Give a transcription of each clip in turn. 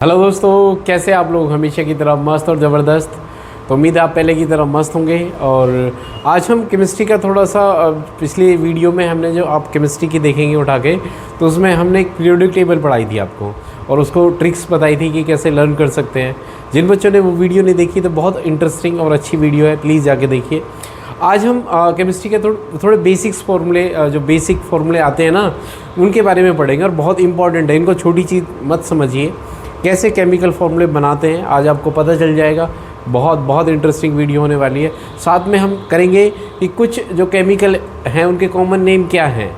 Hello दोस्तों, कैसे आप लोग? हमेशा की तरह मस्त और ज़बरदस्त। तो उम्मीद है आप पहले की तरह मस्त होंगे। और आज हम केमिस्ट्री का थोड़ा सा पिछली वीडियो में हमने जो आप केमिस्ट्री की देखेंगे उठा के, तो उसमें हमने एक पीरियोडिक टेबल पढ़ाई थी आपको और उसको ट्रिक्स बताई थी कि कैसे लर्न कर सकते हैं। जिन बच्चों ने वो वीडियो नहीं देखी तो बहुत इंटरेस्टिंग और अच्छी वीडियो है, प्लीज़ जाके देखिए। आज हम केमिस्ट्री के थोड़े बेसिक्स फार्मूले, जो बेसिक फार्मूले आते हैं ना, उनके बारे में पढ़ेंगे और बहुत इंपॉर्टेंट है। इनको छोटी चीज़ मत समझिए। कैसे केमिकल फार्मूले बनाते हैं आज आपको पता चल जाएगा। बहुत बहुत इंटरेस्टिंग वीडियो होने वाली है। साथ में हम करेंगे कि कुछ जो केमिकल हैं उनके कॉमन नेम क्या हैं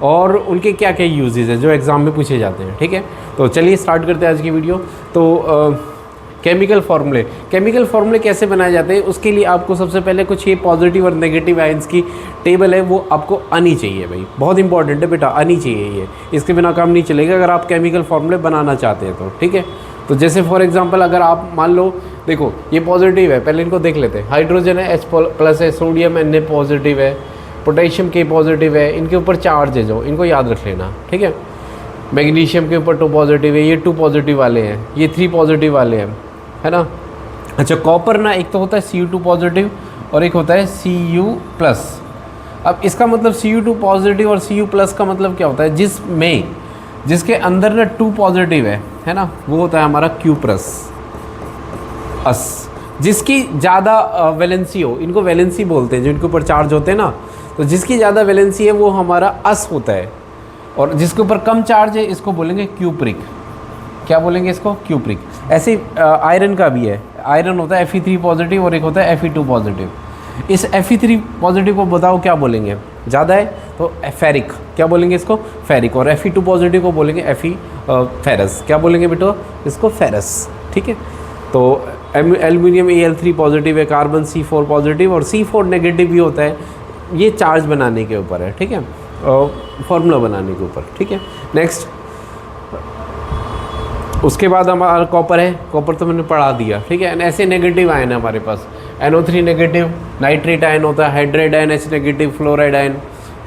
और उनके क्या क्या यूजेस हैं जो एग्ज़ाम में पूछे जाते हैं। ठीक है, तो चलिए स्टार्ट करते हैं आज की वीडियो। तो केमिकल फार्मूले कैसे बनाए जाते हैं, उसके लिए आपको सबसे पहले कुछ ये पॉजिटिव और नेगेटिव आयंस की टेबल है वो आपको आनी चाहिए। भाई बहुत इंपॉर्टेंट है बेटा, आनी चाहिए ये, इसके बिना काम नहीं चलेगा अगर आप केमिकल फार्मूले बनाना चाहते हैं तो। ठीक है, तो जैसे फॉर एग्जांपल अगर आप मान लो, देखो ये पॉजिटिव है, पहले इनको देख लेते हैं। हाइड्रोजन है H+ है, सोडियम Na पॉजिटिव है, पोटेशियम K पॉजिटिव है, इनके ऊपर चार्ज है जो, इनको याद रख लेना। ठीक है, मैग्नीशियम के ऊपर 2 पॉजिटिव है, ये 2 पॉजिटिव वाले हैं, ये 3 पॉजिटिव वाले हैं, है ना। अच्छा, कॉपर ना एक तो होता है Cu2 पॉजिटिव और एक होता है Cu+। अब इसका मतलब Cu2 पॉजिटिव और Cu+ का मतलब क्या होता है? जिसके अंदर ना 2 पॉजिटिव है ना, वो होता है हमारा Q+। जिसकी ज़्यादा वैलेंसी हो, इनको वैलेंसी बोलते हैं, जो इनके ऊपर चार्ज होते हैं ना, तो जिसकी ज़्यादा वैलेंसी है वो हमारा अस होता है। और जिसके ऊपर कम चार्ज है इसको बोलेंगे क्यूप्रिक। क्या बोलेंगे इसको? क्यूप्रिक। ऐसे आयरन का भी है, आयरन होता है Fe3 पॉजिटिव और एक होता है Fe2 पॉजिटिव। इस Fe3 पॉजिटिव को बताओ क्या बोलेंगे? ज़्यादा है तो फेरिक, क्या बोलेंगे इसको? फेरिक। और Fe2 पॉजिटिव को बोलेंगे फेरस, क्या बोलेंगे बेटो? इसको फेरस। ठीक है, तो एल्यूमिनियम Al3 पॉजिटिव है, कार्बन C4 पॉजिटिव और C4 नेगेटिव भी होता है। ये चार्ज बनाने के ऊपर है, ठीक है, फार्मूला बनाने के ऊपर। ठीक है, नेक्स्ट उसके बाद हमारा कॉपर है। कॉपर तो मैंने पढ़ा दिया। ठीक है, ऐसे नेगेटिव आयन है हमारे पास, NO3 नेगेटिव, नाइट्रेट आयन होता है, hydrate ion H negative, fluoride ion,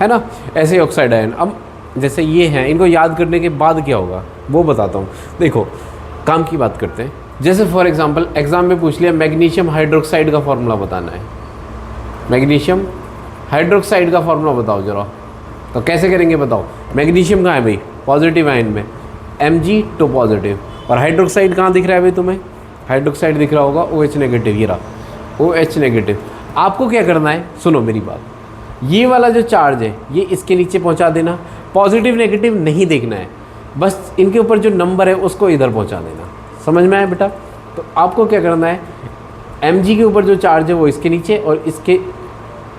है ना, ऐसे ऑक्साइड आयन। अब जैसे ये हैं, इनको याद करने के बाद क्या होगा वो बताता हूँ। देखो, काम की बात करते हैं। जैसे फॉर एग्जांपल एग्जाम में पूछ लिया मैग्नीशियम हाइड्रोक्साइड का फार्मूला बताना है। मैग्नीशियम हाइड्रोक्साइड का फार्मूला बताओ जरा, तो कैसे करेंगे बताओ? मैग्नीशियम कहाँ है भाई? पॉजिटिव आयन में, Mg2 पॉजिटिव। और हाइड्रोक्साइड कहाँ दिख रहा है भाई तुम्हें? हाइड्रोक्साइड दिख रहा होगा OH नेगेटिव, ये रहा OH नेगेटिव। आपको क्या करना है, सुनो मेरी बात, ये वाला जो चार्ज है ये इसके नीचे पहुँचा देना। पॉजिटिव नेगेटिव नहीं देखना है, बस इनके ऊपर जो नंबर है उसको इधर पहुँचा देना। समझ में आया बेटा? तो आपको क्या करना है, Mg के ऊपर जो चार्ज है वो इसके नीचे और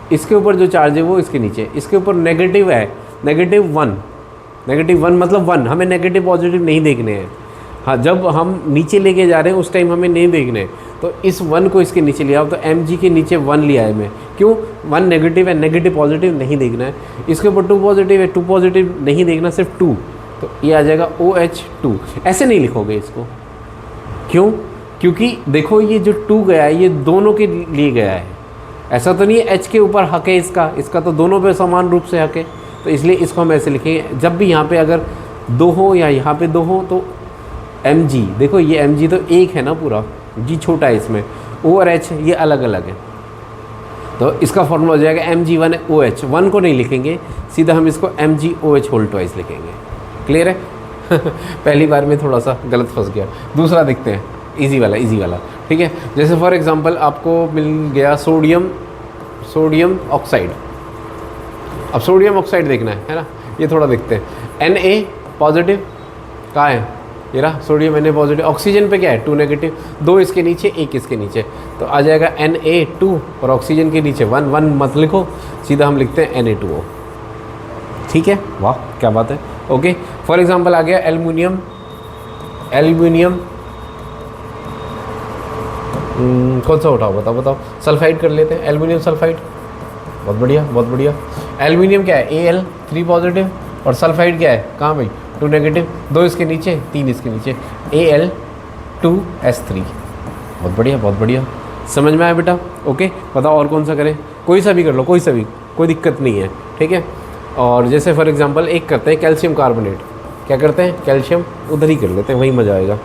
इसके ऊपर जो चार्ज है वो इसके नीचे। इसके ऊपर नेगेटिव है, -1 मतलब 1। हमें नेगेटिव पॉजिटिव नहीं देखने हैं। हाँ, जब हम नीचे लेके जा रहे हैं उस टाइम हमें नहीं देखने हैं। तो इस 1 को इसके नीचे लिया, तो Mg के नीचे 1 लिया है मैं। क्यों? 1 नेगेटिव है, नेगेटिव पॉजिटिव नहीं देखना है। इसके ऊपर 2 पॉजिटिव है, 2 पॉजिटिव नहीं देखना, सिर्फ 2। तो ये आ जाएगा OH2। ऐसे नहीं लिखोगे इसको। क्यों? क्योंकि देखो ये जो 2 गया है ये दोनों के लिए गया है। ऐसा तो नहीं है H के ऊपर हक है इसका तो दोनों पे समान रूप से हक है। तो इसलिए इसको हम ऐसे लिखेंगे। जब भी यहाँ पे अगर 2 हो या यहाँ पे 2 हो तो Mg, देखो ये Mg तो एक है ना पूरा, G छोटा है इसमें, O और H ये अलग अलग है। तो इसका फॉर्मूला हो जाएगा Mg1OH। 1 को नहीं लिखेंगे, सीधा हम इसको MgOH2 लिखेंगे। क्लियर है? पहली बार में थोड़ा सा गलत फंस गया। दूसरा देखते हैं, इजी वाला। ठीक है, जैसे फॉर एग्जांपल आपको मिल गया सोडियम ऑक्साइड। अब सोडियम ऑक्साइड देखना है ना, ये थोड़ा देखते हैं। Na पॉजिटिव कहाँ है? ये रहा सोडियम Na पॉजिटिव। ऑक्सीजन पे क्या है? 2 नेगेटिव, 2 इसके नीचे 1 इसके नीचे, तो आ जाएगा Na2 और ऑक्सीजन के नीचे 1 मत लिखो, सीधा हम लिखते हैं Na2O। ठीक है, वाह क्या बात है। ओके, फॉर एग्जांपल आ गया एल्युमिनियम कौन सा उठाओ बताओ? सल्फाइड कर लेते हैं, एल्युमिनियम सल्फाइड। बहुत बढ़िया। एल्युमिनियम क्या है? Al3 पॉजिटिव और सल्फाइड क्या है? कहाँ भाई? 2 नेगेटिव, 2 इसके नीचे 3 इसके नीचे, Al2S3। बहुत बढ़िया। समझ में आया बेटा? ओके, बताओ और कौन सा करें? कोई सा भी कर लो, कोई दिक्कत नहीं है। ठीक है, और जैसे फॉर एग्जांपल एक करते हैं कैल्शियम कार्बोनेट। क्या करते हैं? कैल्शियम उधर ही कर लेते हैं, वही मज़ा आएगा।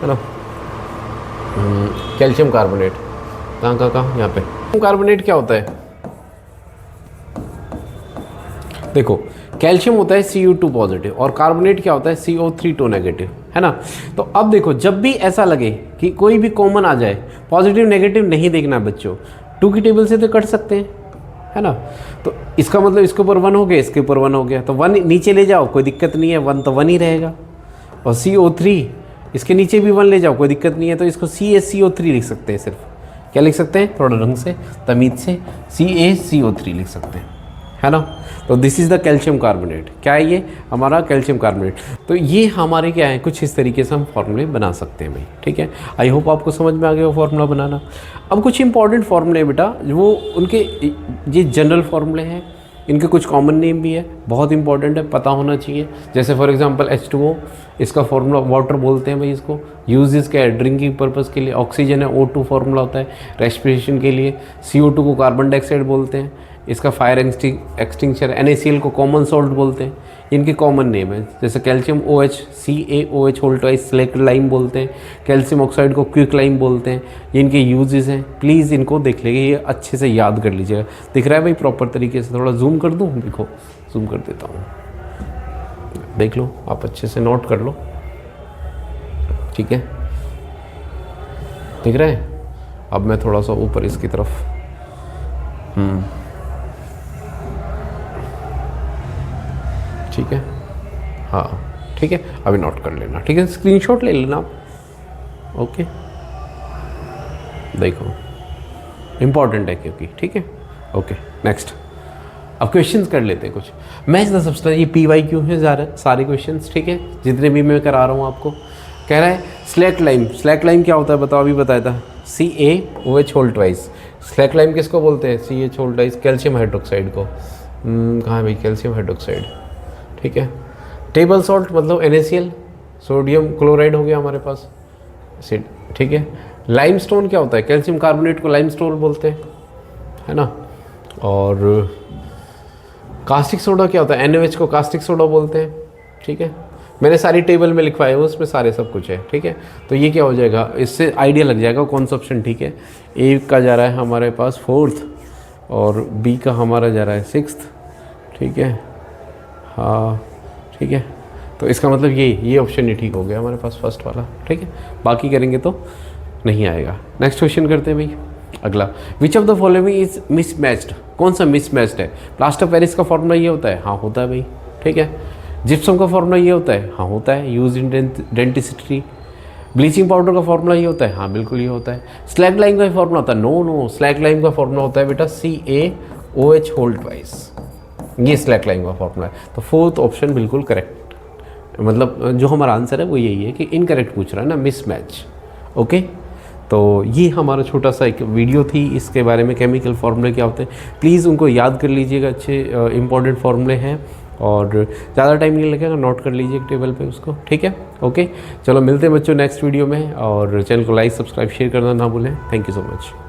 है ना। कैल्शियम कार्बोनेट कहाँ यहाँ पे। कार्बोनेट क्या होता है, देखो कैल्शियम होता है Cu2 पॉजिटिव और कार्बोनेट क्या होता है CO3 नेगेटिव, है ना। तो अब देखो जब भी ऐसा लगे कि कोई भी कॉमन आ जाए, पॉजिटिव नेगेटिव नहीं देखना बच्चों, 2 की टेबल से तो कट सकते हैं, है ना। तो इसका मतलब इसके ऊपर 1 हो गया, इसके ऊपर 1 हो गया, तो 1 नीचे ले जाओ कोई दिक्कत नहीं है, 1 तो 1 ही रहेगा। और CO3 इसके नीचे भी 1 ले जाओ कोई दिक्कत नहीं है, तो इसको CaCO3 लिख सकते हैं। सिर्फ क्या लिख सकते हैं, थोड़ा ढंग से तमीज़ से CaCO3 लिख सकते हैं, है ना। तो this is the calcium carbonate. क्या है ये, हमारा कैल्शियम कार्बोनेट। तो ये हमारे क्या है, कुछ इस तरीके से हम फार्मूले बना सकते हैं भाई, ठीक है। आई होप आपको समझ में आ गया वो फार्मूला बनाना। अब कुछ इंपॉर्टेंट फार्मूले बेटा, वो उनके ये जनरल फार्मूले हैं, इनके कुछ कॉमन नेम भी है, बहुत इंपॉर्टेंट है, पता होना चाहिए। जैसे फॉर एग्जांपल H2O, इसका फार्मूला वाटर बोलते हैं भाई इसको। यूजेस क्या है, ड्रिंकिंग पर्पज़ के लिए। ऑक्सीजन है O2 फार्मूला होता है रेस्पिरेशन के लिए। CO2 को कार्बन डाइऑक्साइड बोलते हैं, इसका फायर एक्सटिंक्शर। NaCl को कॉमन सॉल्ट बोलते हैं, इनके कॉमन नेम है। जैसे calcium OH CaOH whole twice slaked lime बोलते हैं, कैल्शियम ऑक्साइड को क्विक लाइम बोलते हैं। ये इनके यूजेस हैं, प्लीज़ इनको देख लीजिए, ये अच्छे से याद कर लीजिएगा। दिख रहा है भाई प्रॉपर तरीके से, थोड़ा जूम कर दूँ, देखो जूम कर देता हूँ, देख लो आप अच्छे से नोट कर लो, ठीक है, दिख रहा है। अब मैं थोड़ा सा ऊपर इसकी तरफ, ठीक है, हाँ ठीक है, अभी नोट कर लेना, ठीक है, स्क्रीनशॉट ले लेना आप, ओके। देखो इम्पॉर्टेंट है क्योंकि, ठीक है, ओके। नेक्स्ट अब क्वेश्चंस कर लेते हैं कुछ। मैच द सब्सटेंस, ये PYQ है सारे क्वेश्चंस, ठीक है, जितने भी मैं करा रहा हूँ आपको। कह रहा है स्लैक लाइम, स्लैक लाइम क्या होता है बताओ, अभी बताया था CaOH whole twice. Slake lime किसको बोलते हैं, CH whole twice calcium hydroxide को। कहाँ है भाई कैल्शियम हाइड्रोक्साइड, ठीक है। टेबल सॉल्ट मतलब NaCl, सोडियम क्लोराइड हो गया हमारे पास, एसिड, ठीक है। लाइमस्टोन क्या होता है, कैल्शियम कार्बोनेट को लाइमस्टोन बोलते हैं, है ना। और कास्टिक सोडा क्या होता है, NaOH को कास्टिक सोडा बोलते हैं, ठीक है। मैंने सारी टेबल में लिखवाए हुए, उसमें सारे सब कुछ है, ठीक है। तो ये क्या हो जाएगा, इससे आइडिया लग जाएगा कौन सा ऑप्शन ठीक है। A का जा रहा है हमारे पास 4th और B का हमारा जा रहा है 6th, ठीक है, हाँ ठीक है। तो इसका मतलब ये ऑप्शन ही ठीक हो गया हमारे पास, फर्स्ट वाला, ठीक है। बाकी करेंगे तो नहीं आएगा। नेक्स्ट क्वेश्चन करते हैं भाई अगला। Which of the following is mismatched, कौन सा मिसमैच्ड है। प्लास्टर पेरिस का फॉर्मूला ये होता है, हाँ होता है भाई, ठीक है। जिप्सम का फॉर्मूला ये होता है, हाँ होता है, use in dentistry. Bleaching powder का फॉर्मूला ये होता है, हाँ बिल्कुल ये होता है। स्लैग लाइम का फॉर्मूला होता है, नो स्लैग लाइम का फॉर्मूला होता है बेटा CaOH होल ट्वाइस, ये स्लैग लाइम का फॉर्मूला है। तो 4th ऑप्शन बिल्कुल करेक्ट, मतलब जो हमारा आंसर है वो यही है कि इनकरेक्ट पूछ रहा है ना, मिसमैच, ओके। तो ये हमारा छोटा सा एक वीडियो थी इसके बारे में, केमिकल फार्मूले क्या होते हैं, प्लीज़ उनको याद कर लीजिएगा, अच्छे इंपॉर्टेंट फार्मूले हैं और ज़्यादा टाइम नहीं लगेगा, नोट कर लीजिए टेबल पे उसको, ठीक है, ओके। चलो मिलते हैं बच्चों नेक्स्ट वीडियो में, और चैनल को लाइक सब्सक्राइब शेयर करना ना भूलें। Thank you so much.